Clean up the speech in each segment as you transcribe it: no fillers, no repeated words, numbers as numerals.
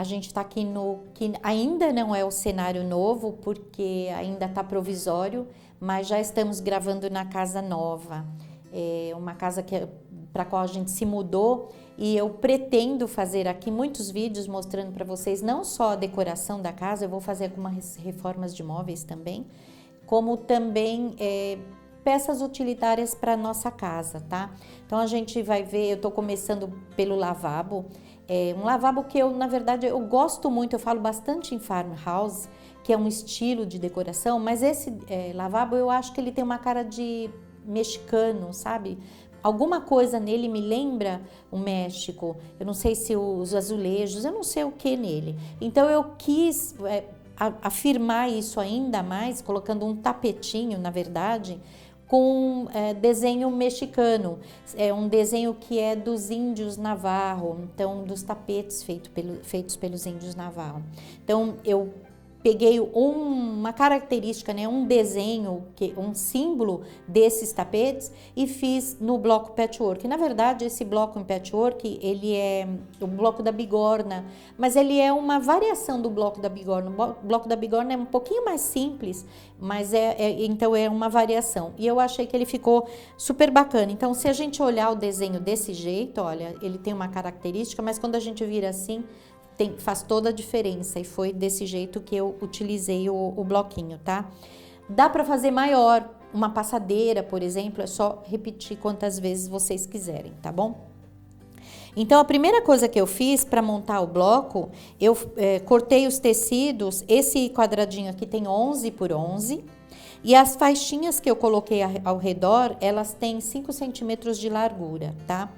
gente tá aqui que ainda não é o cenário novo, porque ainda tá provisório, mas já estamos gravando na casa nova. É uma casa para qual a gente se mudou, e eu pretendo fazer aqui muitos vídeos mostrando para vocês não só a decoração da casa, eu vou fazer algumas reformas de móveis também, como também peças utilitárias para nossa casa, tá? Então a gente vai ver, eu tô começando pelo lavabo, um lavabo que na verdade, eu gosto muito, eu falo bastante em farmhouse, que é um estilo de decoração, mas esse lavabo eu acho que ele tem uma cara de mexicano, sabe? Alguma coisa nele me lembra o México, eu não sei se os azulejos, eu não sei o que nele. Então eu quis afirmar isso ainda mais, colocando um tapetinho, na verdade, com desenho mexicano. É um desenho que é dos índios Navarro, então dos tapetes feitos pelos índios Navarro. Então eu peguei uma característica, né, um desenho, um símbolo desses tapetes e fiz no bloco patchwork. Na verdade, esse bloco em patchwork, ele é o bloco da bigorna, mas ele é uma variação do bloco da bigorna. O bloco da bigorna é um pouquinho mais simples, mas então é uma variação. E eu achei que ele ficou super bacana. Então, se a gente olhar o desenho desse jeito, olha, ele tem uma característica, mas quando a gente vira assim, faz toda a diferença, e foi desse jeito que eu utilizei o bloquinho, tá? Dá para fazer maior, uma passadeira, por exemplo, é só repetir quantas vezes vocês quiserem, tá bom? Então, a primeira coisa que eu fiz para montar o bloco, eu cortei os tecidos, esse quadradinho aqui tem 11 por 11, e as faixinhas que eu coloquei ao redor, elas têm 5 centímetros de largura, tá?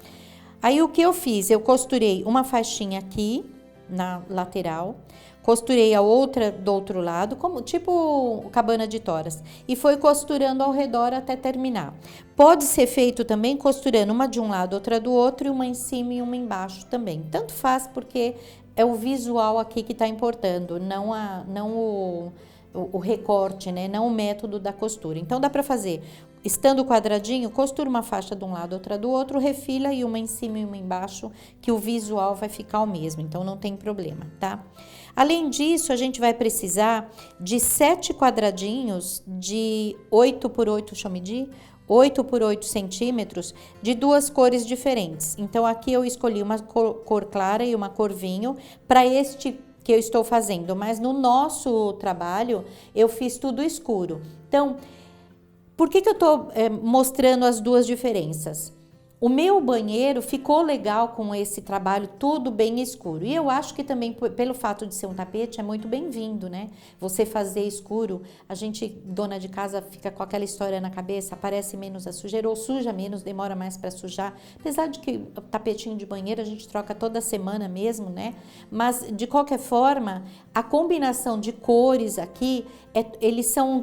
Aí, o que eu fiz? Eu costurei uma faixinha aqui, na lateral, costurei a outra do outro lado, como tipo cabana de toras, e foi costurando ao redor até terminar. Pode ser feito também costurando uma de um lado, outra do outro, e uma em cima e uma embaixo também. Tanto faz, porque é o visual aqui que está importando, não o recorte, né? Não o método da costura. Então dá para fazer, estando quadradinho, costura uma faixa de um lado, outra do outro, refila e uma em cima e uma embaixo, que o visual vai ficar o mesmo, então não tem problema, tá? Além disso, a gente vai precisar de 7 quadradinhos de 8 por 8, deixa eu medir, 8 por 8 centímetros, de duas cores diferentes. Então aqui eu escolhi uma cor clara e uma cor vinho para este que eu estou fazendo, mas no nosso trabalho eu fiz tudo escuro. Então, por que eu estou mostrando as duas diferenças? O meu banheiro ficou legal com esse trabalho tudo bem escuro. E eu acho que também, pelo fato de ser um tapete, é muito bem-vindo, né? Você fazer escuro, a gente, dona de casa, fica com aquela história na cabeça, aparece menos a sujeira, ou suja menos, demora mais para sujar. Apesar de que o tapetinho de banheiro a gente troca toda semana mesmo, né? Mas, de qualquer forma, a combinação de cores aqui,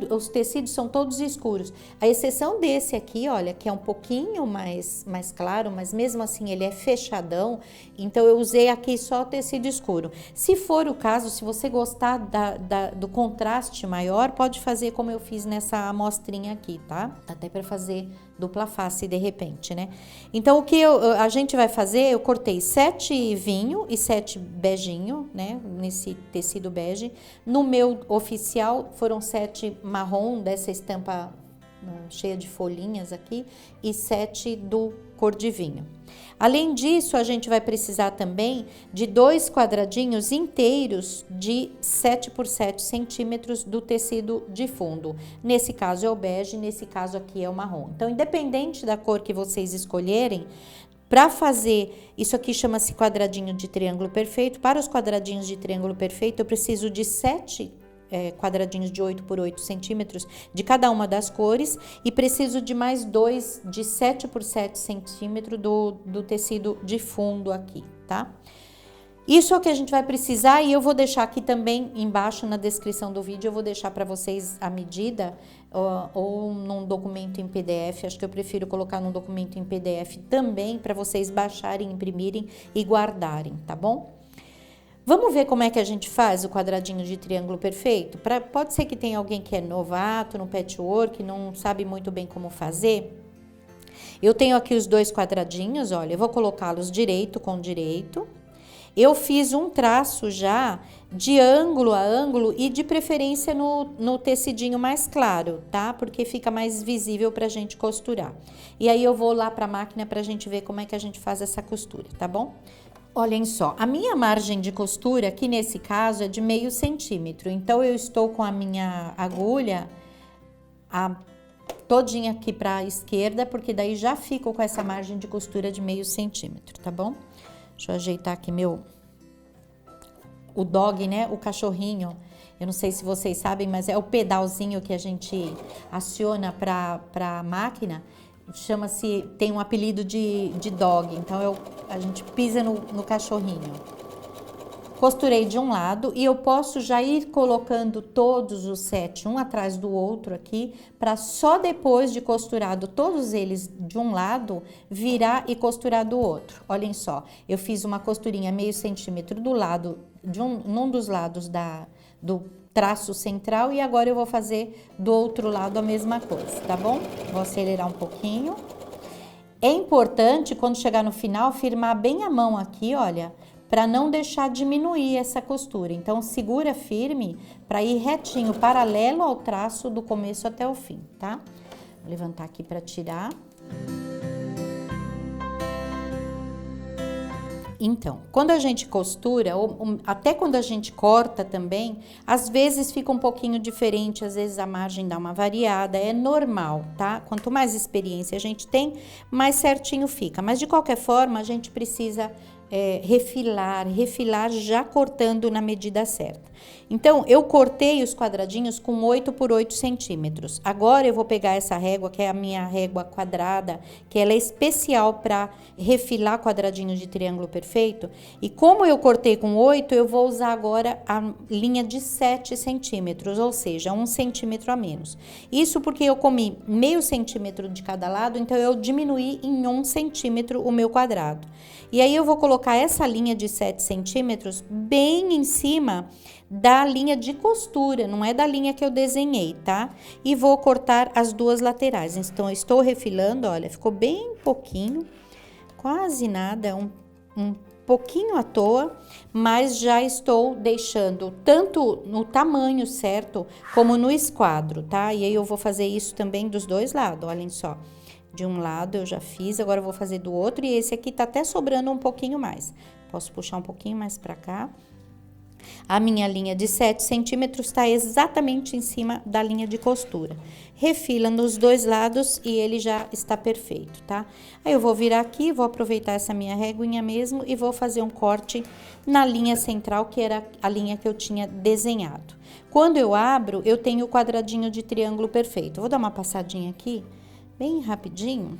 os tecidos são todos escuros. A exceção desse aqui, olha, que é um pouquinho mais claro, mas mesmo assim ele é fechadão, então eu usei aqui só tecido escuro. Se for o caso, se você gostar do contraste maior, pode fazer como eu fiz nessa amostrinha aqui, tá? Dá até para fazer dupla face de repente, né? Então o que a gente vai fazer, eu cortei 7 vinho e 7 beijinho, né? Nesse tecido bege. No meu oficial foram 7 marrom, dessa estampa cheia de folhinhas aqui, e 7 do cor de vinho. Além disso, a gente vai precisar também de 2 quadradinhos inteiros de 7 por 7 centímetros do tecido de fundo. Nesse caso é o bege, nesse caso aqui é o marrom. Então, independente da cor que vocês escolherem, para fazer, isso aqui chama-se quadradinho de triângulo perfeito. Para os quadradinhos de triângulo perfeito, eu preciso de 7 quadradinhos de 8 por 8 centímetros de cada uma das cores, e preciso de mais 2 de 7 por 7 centímetros do tecido de fundo aqui, tá? Isso é o que a gente vai precisar, e eu vou deixar aqui também embaixo na descrição do vídeo, eu vou deixar para vocês a medida ou num documento em PDF. Acho que eu prefiro colocar num documento em PDF também, para vocês baixarem, imprimirem e guardarem, tá bom? Vamos ver como é que a gente faz o quadradinho de triângulo perfeito? Pode ser que tenha alguém que é novato no patchwork, não sabe muito bem como fazer. Eu tenho aqui os 2 quadradinhos, olha, eu vou colocá-los direito com direito. eu fiz um traço já de ângulo a ângulo e de preferência no tecidinho mais claro, tá? Porque fica mais visível pra gente costurar. E aí eu vou lá pra máquina pra gente ver como é que a gente faz essa costura, tá bom? Olhem só, a minha margem de costura, que nesse caso é de meio centímetro. Então, eu estou com a minha agulha todinha aqui pra esquerda, porque daí já fico com essa margem de costura de meio centímetro, tá bom? Deixa eu ajeitar aqui o dog, né? O cachorrinho. Eu não sei se vocês sabem, mas é o pedalzinho que a gente aciona pra máquina. Chama-se, tem um apelido de dog, então a gente pisa no cachorrinho. Costurei de um lado e eu posso já ir colocando todos os 7 um atrás do outro aqui, para só depois de costurado todos eles de um lado, virar e costurar do outro. Olhem só, eu fiz uma costurinha meio centímetro do lado, num dos lados do traço central e agora eu vou fazer do outro lado a mesma coisa, tá bom? Vou acelerar um pouquinho. É importante, quando chegar no final, firmar bem a mão aqui, olha, para não deixar diminuir essa costura. Então, segura firme para ir retinho, paralelo ao traço do começo até o fim, tá? Vou levantar aqui para tirar. Então, quando a gente costura, ou até quando a gente corta também, às vezes fica um pouquinho diferente, às vezes a margem dá uma variada, é normal, tá? Quanto mais experiência a gente tem, mais certinho fica. Mas de qualquer forma, a gente precisa refilar já cortando na medida certa. Então, eu cortei os quadradinhos com 8 por 8 centímetros. Agora, eu vou pegar essa régua, que é a minha régua quadrada, que ela é especial para refilar quadradinhos de triângulo perfeito. E como eu cortei com 8, eu vou usar agora a linha de 7 centímetros, ou seja, 1 centímetro a menos. Isso porque eu comi meio centímetro de cada lado, então eu diminuí em 1 centímetro o meu quadrado. E aí eu vou colocar essa linha de 7 centímetros bem em cima da linha de costura, não é da linha que eu desenhei, tá? E vou cortar as duas laterais. Então, eu estou refilando, olha, ficou bem pouquinho, quase nada, um pouquinho à toa, mas já estou deixando tanto no tamanho certo, como no esquadro, tá? E aí eu vou fazer isso também dos dois lados, olhem só. De um lado eu já fiz, agora eu vou fazer do outro e esse aqui tá até sobrando um pouquinho mais. Posso puxar um pouquinho mais pra cá. A minha linha de 7 centímetros tá exatamente em cima da linha de costura. Refila nos dois lados e ele já está perfeito, tá? Aí eu vou virar aqui, vou aproveitar essa minha réguinha mesmo e vou fazer um corte na linha central, que era a linha que eu tinha desenhado. Quando eu abro, eu tenho o quadradinho de triângulo perfeito. Vou dar uma passadinha aqui, bem rapidinho,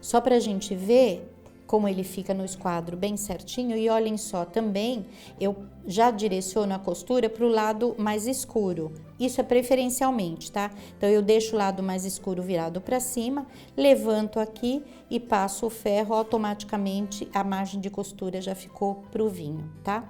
só pra gente ver como ele fica no esquadro bem certinho. E olhem só, também eu já direciono a costura para o lado mais escuro. Isso é preferencialmente, tá? Então, eu deixo o lado mais escuro virado para cima, levanto aqui e passo o ferro, automaticamente a margem de costura já ficou pro vinho, tá?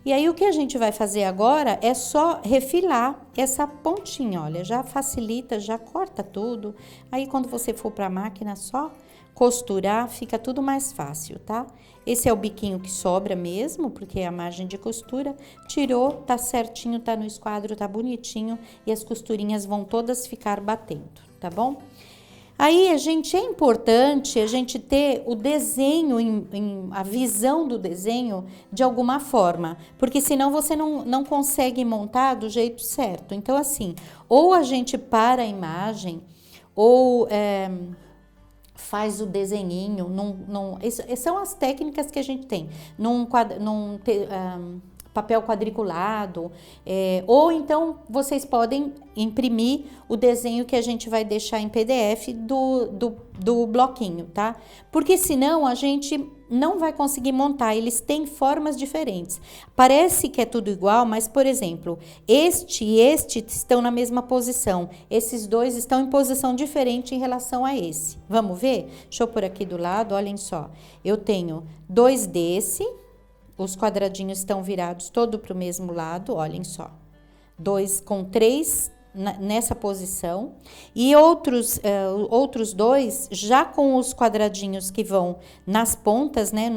E aí, o que a gente vai fazer agora é só refilar essa pontinha, olha, já facilita, já corta tudo. Aí, quando você for para a máquina, só costurar, fica tudo mais fácil, tá? Esse é o biquinho que sobra mesmo, porque é a margem de costura. Tirou, tá certinho, tá no esquadro, tá bonitinho e as costurinhas vão todas ficar batendo, tá bom? Aí, é importante a gente ter o desenho, a visão do desenho de alguma forma, porque senão você não consegue montar do jeito certo. Então, assim, ou a gente para a imagem, ou faz o desenhinho, são as técnicas que a gente tem, num papel quadriculado, ou então vocês podem imprimir o desenho que a gente vai deixar em PDF do bloquinho, tá? Porque senão a gente não vai conseguir montar, eles têm formas diferentes. Parece que é tudo igual, mas, por exemplo, este e este estão na mesma posição. Esses dois estão em posição diferente em relação a esse. Vamos ver? Deixa eu pôr aqui do lado, olhem só. Eu tenho 2 desse, os quadradinhos estão virados todo para o mesmo lado, olhem só. 2 com 3 nessa posição e outros 2 já com os quadradinhos que vão nas pontas, né,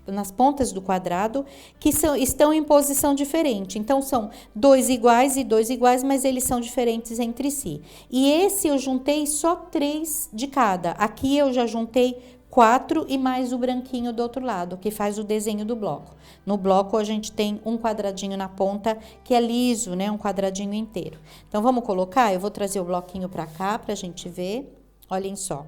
nas pontas do quadrado que estão em posição diferente. Então, são 2 iguais e 2 iguais, mas eles são diferentes entre si. E esse eu juntei só 3 de cada. Aqui eu já juntei 4 e mais o branquinho do outro lado, que faz o desenho do bloco. No bloco, a gente tem um quadradinho na ponta, que é liso, né? Um quadradinho inteiro. Então, vamos colocar? Eu vou trazer o bloquinho pra cá, pra gente ver. Olhem só.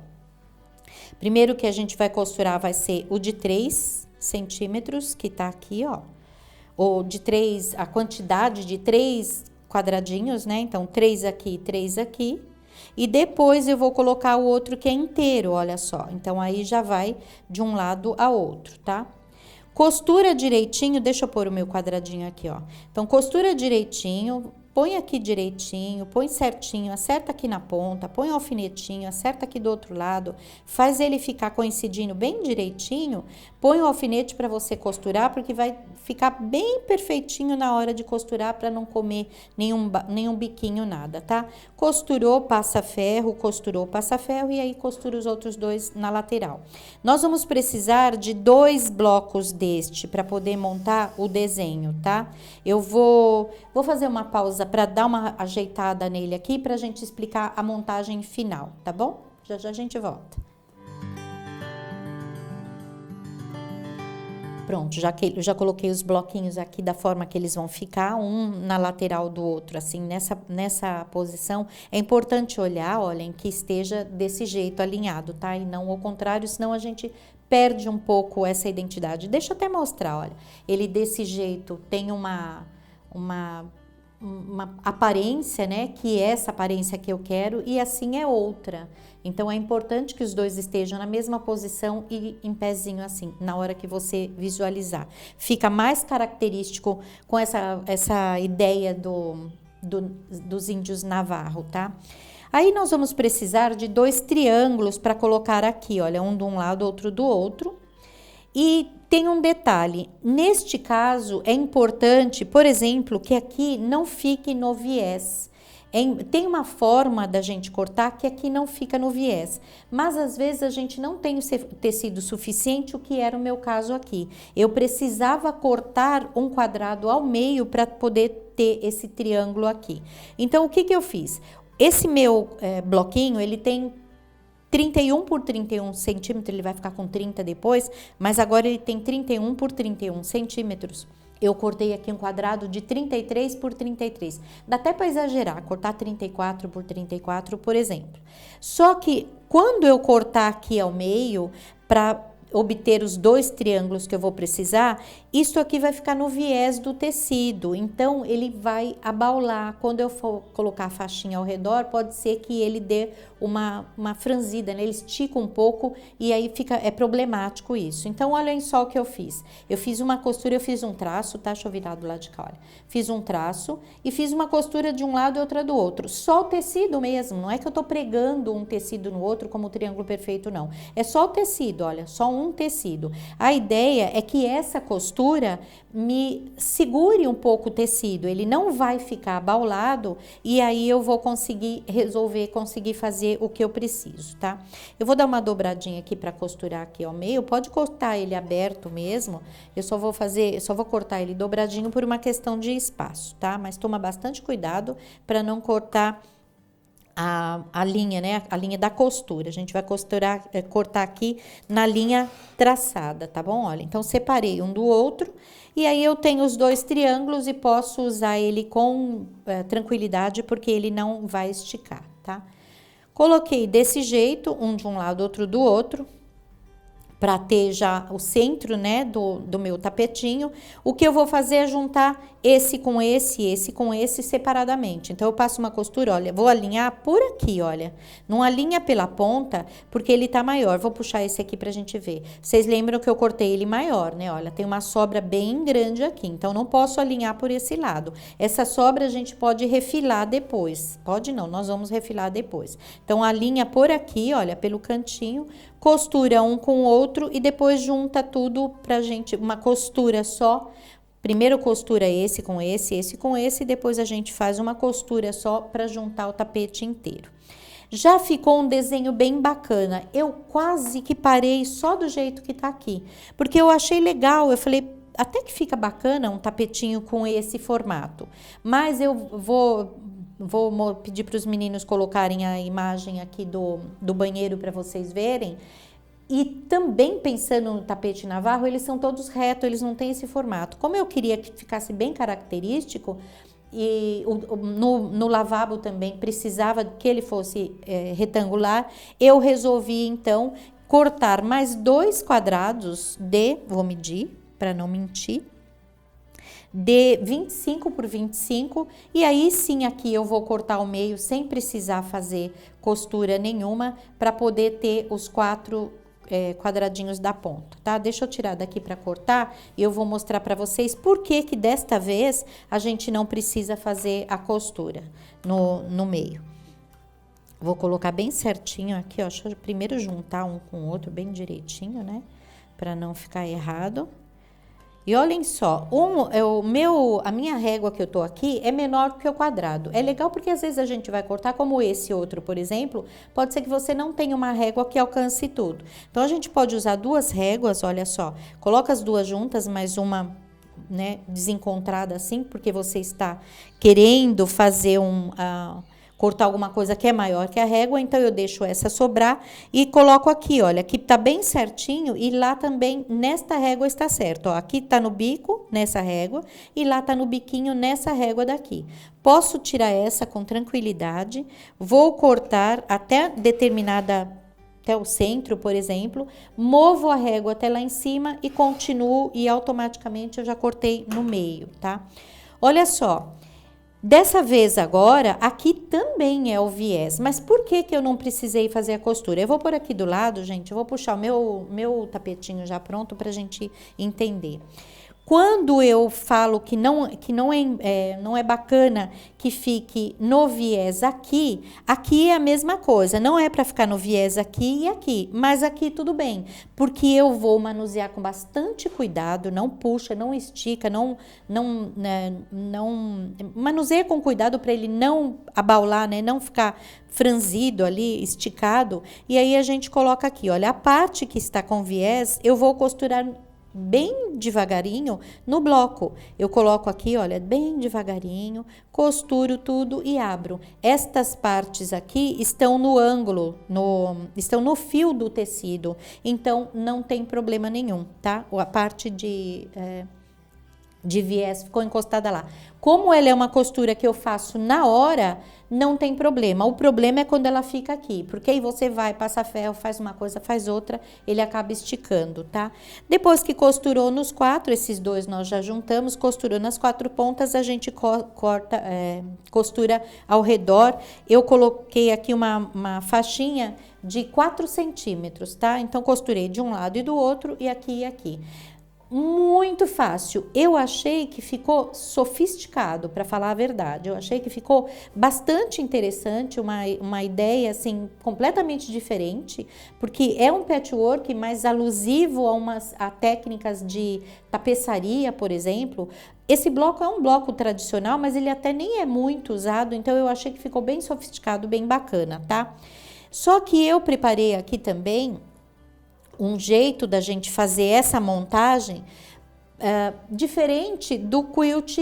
Primeiro que a gente vai costurar vai ser o de 3 centímetros, que tá aqui, ó. Ou de 3, a quantidade de 3 quadradinhos, né? Então, 3 aqui, 3 aqui. E depois eu vou colocar o outro que é inteiro, olha só. Então, aí já vai de um lado a outro, tá? Costura direitinho, deixa eu pôr o meu quadradinho aqui, ó. Então, costura direitinho, põe aqui direitinho, põe certinho, acerta aqui na ponta, põe o alfinetinho, acerta aqui do outro lado, faz ele ficar coincidindo bem direitinho, põe o alfinete para você costurar, porque vai ficar bem perfeitinho na hora de costurar para não comer nenhum biquinho, nada, tá? Costurou, passa ferro, costurou, passa ferro e aí costura os outros 2 na lateral. Nós vamos precisar de 2 blocos deste para poder montar o desenho, tá? Eu vou fazer uma pausa para dar uma ajeitada nele aqui para a gente explicar a montagem final, tá bom? Já já a gente volta. Pronto, já coloquei os bloquinhos aqui da forma que eles vão ficar, um na lateral do outro, assim, nessa posição. É importante olhar, olhem, que esteja desse jeito alinhado, tá? E não ao contrário, senão a gente perde um pouco essa identidade. Deixa eu até mostrar, olha. Ele desse jeito tem uma aparência, né? Que é essa aparência que eu quero e assim é outra. Então, é importante que os 2 estejam na mesma posição e em pezinho assim, na hora que você visualizar. Fica mais característico com essa ideia dos índios navarro, tá? Aí, nós vamos precisar de 2 triângulos para colocar aqui, olha, um de um lado, outro do outro. E tem um detalhe, neste caso é importante, por exemplo, que aqui não fique no viés. Tem uma forma da gente cortar que aqui não fica no viés, mas às vezes a gente não tem o tecido suficiente, o que era o meu caso aqui. Eu precisava cortar um quadrado ao meio para poder ter esse triângulo aqui. Então, o que eu fiz? Esse meu bloquinho, ele tem 31 por 31 centímetros, ele vai ficar com 30 depois, mas agora ele tem 31 por 31 centímetros. Eu cortei aqui um quadrado de 33 por 33. Dá até para exagerar, cortar 34 por 34, por exemplo. Só que quando eu cortar aqui ao meio, para obter os 2 triângulos que eu vou precisar, isso aqui vai ficar no viés do tecido, então ele vai abaular. Quando eu for colocar a faixinha ao redor, pode ser que ele dê uma franzida, né? Ele estica um pouco e aí é problemático isso. Então, olhem só o que eu fiz. Eu fiz uma costura, eu fiz um traço, tá? Deixa eu virar do lado de cá, olha. Fiz um traço e fiz uma costura de um lado e outra do outro. Só o tecido mesmo, não é que eu tô pregando um tecido no outro como o triângulo perfeito, não. É só o tecido, olha, só um tecido. A ideia é que essa costura me segure um pouco o tecido, ele não vai ficar abaulado e aí eu vou conseguir fazer o que eu preciso, tá? Eu vou dar uma dobradinha aqui para costurar aqui ao meio, pode cortar ele aberto mesmo, eu só vou cortar ele dobradinho por uma questão de espaço, tá? Mas toma bastante cuidado para não cortar a linha, né? A linha da costura. A gente vai cortar aqui na linha traçada, tá bom? Olha, então separei um do outro e aí eu tenho os 2 triângulos e posso usar ele com tranquilidade porque ele não vai esticar, tá? Coloquei desse jeito, um de um lado, outro do outro, para ter já o centro, né, do meu tapetinho. O que eu vou fazer é juntar esse com esse separadamente. Então, eu passo uma costura, olha, vou alinhar por aqui, olha. Não alinha pela ponta, porque ele tá maior. Vou puxar esse aqui pra gente ver. Vocês lembram que eu cortei ele maior, né? Olha, tem uma sobra bem grande aqui, então não posso alinhar por esse lado. Essa sobra a gente pode refilar depois. Pode não, nós vamos refilar depois. Então, alinha por aqui, olha, pelo cantinho, costura um com o outro e depois junta tudo pra gente, uma costura só. Primeiro costura esse com esse com esse, e depois a gente faz uma costura só para juntar o tapete inteiro. Já ficou um desenho bem bacana. Eu quase que parei só do jeito que tá aqui, porque eu achei legal, eu falei, até que fica bacana um tapetinho com esse formato. Mas eu vou pedir para os meninos colocarem a imagem aqui do banheiro para vocês verem. E também pensando no tapete navarro, eles são todos retos, eles não têm esse formato. Como eu queria que ficasse bem característico, e no lavabo também precisava que ele fosse retangular, eu resolvi então cortar mais 2 quadrados vou medir para não mentir, de 25 por 25, e aí sim aqui eu vou cortar ao meio sem precisar fazer costura nenhuma, para poder ter os 4 quadradinhos da ponta, tá? Deixa eu tirar daqui para cortar e eu vou mostrar para vocês por que desta vez a gente não precisa fazer a costura no meio. Vou colocar bem certinho aqui, ó, deixa eu primeiro juntar um com o outro bem direitinho, né? Para não ficar errado. E olhem só, a minha régua que eu tô aqui é menor que o quadrado. É legal porque às vezes a gente vai cortar, como esse outro, por exemplo, pode ser que você não tenha uma régua que alcance tudo. Então, a gente pode usar 2 réguas, olha só. Coloca as 2 juntas, mais uma, né, desencontrada assim, porque você está querendo fazer cortar alguma coisa que é maior que a régua, então eu deixo essa sobrar e coloco aqui, olha, aqui tá bem certinho e lá também, nesta régua está certo, ó, aqui tá no bico, nessa régua, e lá tá no biquinho, nessa régua daqui. Posso tirar essa com tranquilidade, vou cortar até até o centro, por exemplo, movo a régua até lá em cima e continuo e automaticamente eu já cortei no meio, tá? Olha só. Dessa vez agora, aqui também é o viés, mas por que eu não precisei fazer a costura? Eu vou por aqui do lado, gente, eu vou puxar o meu tapetinho já pronto pra gente entender. Quando eu falo que não é bacana que fique no viés aqui é a mesma coisa. Não é para ficar no viés aqui e aqui, mas aqui tudo bem, porque eu vou manusear com bastante cuidado, não puxa, não estica, não manuseia com cuidado para ele não abaular, né? Não ficar franzido ali, esticado. E aí a gente coloca aqui, olha, a parte que está com viés, eu vou costurar bem devagarinho no bloco. Eu coloco aqui, olha, bem devagarinho, costuro tudo e abro. Estas partes aqui estão no ângulo, estão no fio do tecido, então não tem problema nenhum, tá? A parte de viés ficou encostada lá. Como ela é uma costura que eu faço na hora, não tem problema. O problema é quando ela fica aqui, porque aí você vai, passa ferro, faz uma coisa, faz outra, ele acaba esticando, tá? Depois que costurou nos 4, esses 2 nós já juntamos, costurou nas 4 pontas, a gente costura ao redor. Eu coloquei aqui uma faixinha de 4 centímetros, tá? Então, costurei de um lado e do outro, e aqui e aqui. Muito fácil. Eu achei que ficou sofisticado, para falar a verdade. Eu achei que ficou bastante interessante, uma ideia assim completamente diferente, porque é um patchwork mais alusivo a técnicas de tapeçaria, por exemplo. Esse bloco é um bloco tradicional, mas ele até nem é muito usado, então eu achei que ficou bem sofisticado, bem bacana, tá? Só que eu preparei aqui também um jeito da gente fazer essa montagem diferente do quilt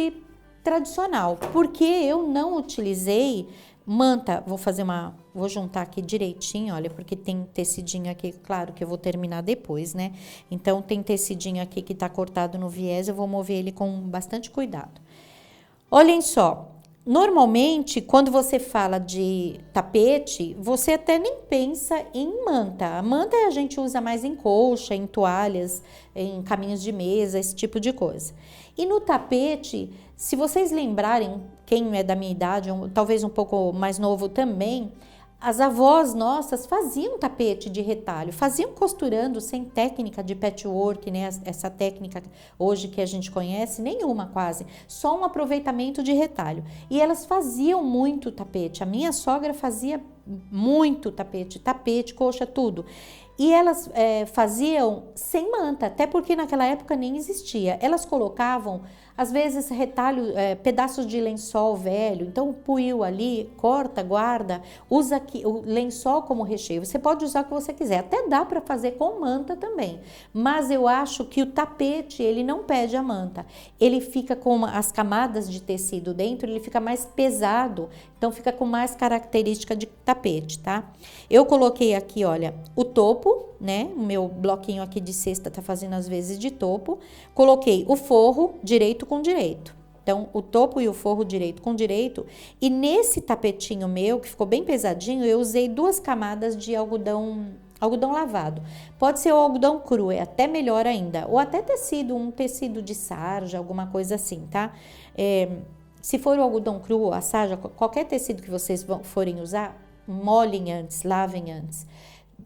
tradicional, porque eu não utilizei manta. Vou juntar aqui direitinho, olha, porque tem tecidinho aqui, claro que eu vou terminar depois, né? Então, tem tecidinho aqui que tá cortado no viés, eu vou mover ele com bastante cuidado. Olhem só. Normalmente, quando você fala de tapete, você até nem pensa em manta. A manta a gente usa mais em colcha, em toalhas, em caminhos de mesa, esse tipo de coisa. E no tapete, se vocês lembrarem, quem é da minha idade, talvez um pouco mais novo também, as avós nossas faziam tapete de retalho, faziam costurando sem técnica de patchwork, né? Essa técnica hoje que a gente conhece, nenhuma quase, só um aproveitamento de retalho. E elas faziam muito tapete, a minha sogra fazia muito tapete, coxa, tudo. E elas faziam sem manta, até porque naquela época nem existia. Elas colocavam, Às vezes retalho, pedaços de lençol velho, então o puiu ali, corta, guarda, usa aqui, o lençol como recheio. Você pode usar o que você quiser, até dá para fazer com manta também, mas eu acho que o tapete, ele não pede a manta, ele fica com as camadas de tecido dentro, ele fica mais pesado, então fica com mais característica de tapete, tá? Eu coloquei aqui, olha, o topo, né? O meu bloquinho aqui de cesta tá fazendo as vezes de topo. Coloquei o forro direito com direito. Então, o topo e o forro direito com direito. E nesse tapetinho meu, que ficou bem pesadinho, eu usei 2 camadas de algodão lavado. Pode ser o algodão cru, é até melhor ainda. Ou até tecido, um tecido de sarja, alguma coisa assim, tá? Se for o algodão cru ou a sarja, qualquer tecido que vocês forem usar, molhem antes, lavem antes.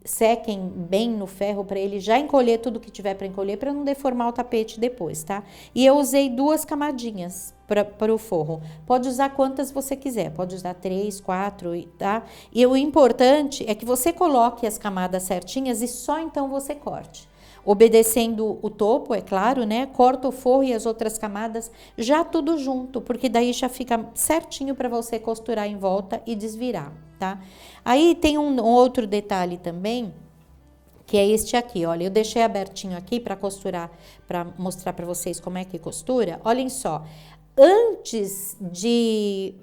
Sequem bem no ferro para ele já encolher tudo que tiver para encolher, para não deformar o tapete depois, tá? E eu usei 2 camadinhas para o forro. Pode usar quantas você quiser, pode usar 3, 4, tá? E o importante é que você coloque as camadas certinhas e só então você corte. Obedecendo o topo, é claro, né? Corta o forro e as outras camadas já tudo junto, porque daí já fica certinho para você costurar em volta e desvirar, tá? Aí tem um outro detalhe também, que é este aqui, olha, eu deixei abertinho aqui para costurar, para mostrar para vocês como é que costura. Olhem só, antes de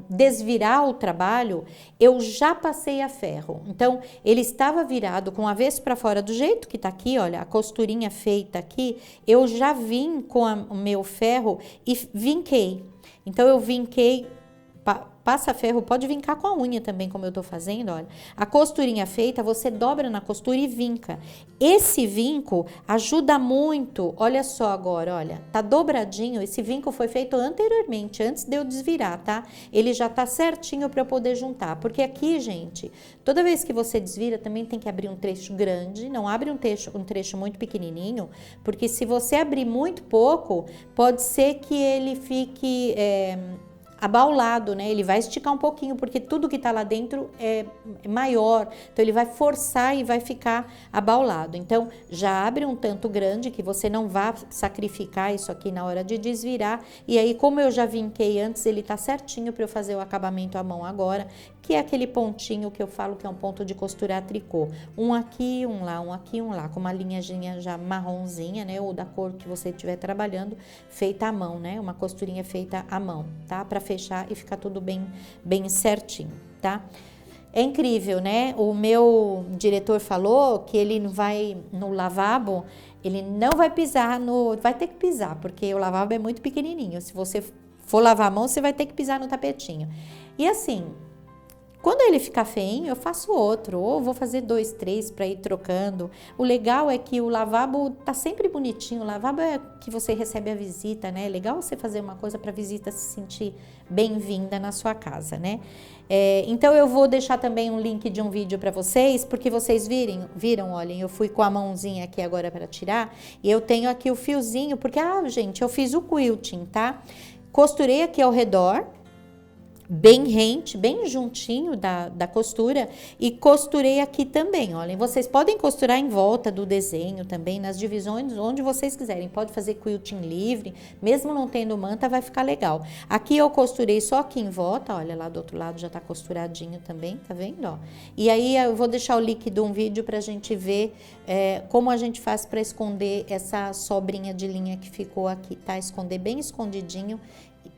desvirar o trabalho, eu já passei a ferro. Então, ele estava virado com o avesso para fora, do jeito que tá aqui, olha, a costurinha feita aqui, eu já vim com o meu ferro e vinquei. Então, eu vinquei, passa ferro, pode vincar com a unha também, como eu tô fazendo, olha. A costurinha feita, você dobra na costura e vinca. Esse vinco ajuda muito, olha só agora, olha, tá dobradinho, esse vinco foi feito anteriormente, antes de eu desvirar, tá? Ele já tá certinho para eu poder juntar, porque aqui, gente, toda vez que você desvira, também tem que abrir um trecho grande, não abre um trecho muito pequenininho, porque se você abrir muito pouco, pode ser que ele fique abaulado, né? Ele vai esticar um pouquinho, porque tudo que tá lá dentro é maior, então ele vai forçar e vai ficar abaulado. Então, já abre um tanto grande, que você não vá sacrificar isso aqui na hora de desvirar, e aí, como eu já vinquei antes, ele tá certinho para eu fazer o acabamento à mão agora, que é aquele pontinho que eu falo que é um ponto de costura a tricô. Um aqui, um lá, um aqui, um lá, com uma linhazinha já marronzinha, né? Ou da cor que você estiver trabalhando, feita à mão, né? Uma costurinha feita à mão, tá? Para fechar e ficar tudo bem certinho, tá? É incrível, né? O meu diretor falou que ele vai no lavabo, ele não vai pisar vai ter que pisar, porque o lavabo é muito pequenininho. Se você for lavar a mão, você vai ter que pisar no tapetinho. E assim, quando ele ficar feinho, eu faço outro, ou vou fazer 2, 3 para ir trocando. O legal é que o lavabo tá sempre bonitinho, o lavabo é que você recebe a visita, né? É legal você fazer uma coisa para a visita se sentir bem-vinda na sua casa, né? Então eu vou deixar também um link de um vídeo para vocês, porque vocês viram, olhem, eu fui com a mãozinha aqui agora para tirar, e eu tenho aqui o fiozinho, porque, gente, eu fiz o quilting, tá? Costurei aqui ao redor, bem rente, bem juntinho da costura, e costurei aqui também, olhem, vocês podem costurar em volta do desenho também, nas divisões, onde vocês quiserem, pode fazer quilting livre, mesmo não tendo manta, vai ficar legal. Aqui eu costurei só aqui em volta, olha, lá do outro lado já tá costuradinho também, tá vendo, ó? E aí eu vou deixar o link de um vídeo pra gente ver como a gente faz para esconder essa sobrinha de linha que ficou aqui, tá? Esconder bem escondidinho,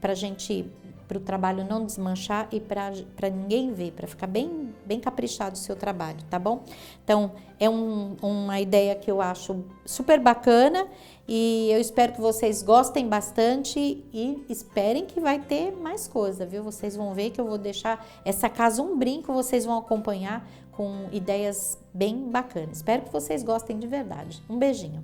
pra gente, para o trabalho não desmanchar e para ninguém ver, para ficar bem caprichado o seu trabalho, tá bom? Então, é uma ideia que eu acho super bacana e eu espero que vocês gostem bastante e esperem que vai ter mais coisa, viu? Vocês vão ver que eu vou deixar essa casa um brinco, vocês vão acompanhar com ideias bem bacanas. Espero que vocês gostem de verdade. Um beijinho!